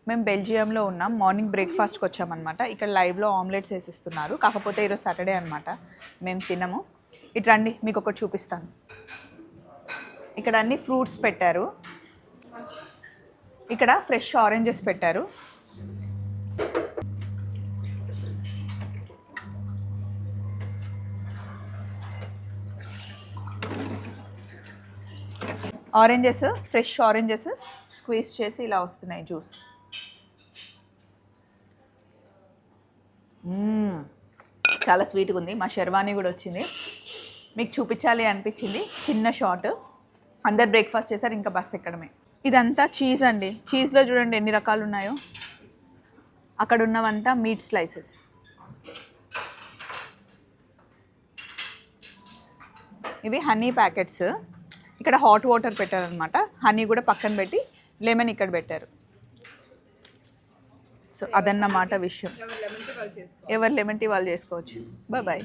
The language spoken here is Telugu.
మేము బెల్జియంలో ఉన్నాం. మార్నింగ్ బ్రేక్ఫాస్ట్కి వచ్చామన్నమాట. ఇక్కడ లైవ్లో ఆమ్లెట్స్ వేసిస్తున్నారు. కాకపోతే ఈరోజు సాటర్డే అనమాట, మేము తినము. ఇటు రండి, మీకు ఒకటి చూపిస్తాను. ఇక్కడ అన్ని ఫ్రూట్స్ పెట్టారు. ఇక్కడ ఫ్రెష్ ఆరెంజెస్ పెట్టారు. ఆరెంజెస్, ఫ్రెష్ ఆరెంజెస్ స్క్వీజ్ చేసి ఇలా వస్తున్నాయి జ్యూస్. చాలా స్వీట్గా ఉంది. మా శర్వాణి కూడా వచ్చింది, మీకు చూపించాలి అనిపించింది. చిన్న షార్ట్. అందరు బ్రేక్ఫాస్ట్ చేశారు, ఇంకా బస్ ఎక్కడమే. ఇదంతా చీజ్ అండి. చీజ్లో చూడండి ఎన్ని రకాలు ఉన్నాయో. అక్కడ ఉన్నవంతా మీట్ స్లైసెస్. ఇవి హనీ ప్యాకెట్స్. ఇక్కడ హాట్ వాటర్ పెట్టారనమాట. హనీ కూడా పక్కన పెట్టి లెమన్ ఇక్కడ పెట్టారు. సో అదన్నమాట విషయం. ఎవరు లెమన్ టీ వాళ్ళు చేసుకోవచ్చు. బాయ్.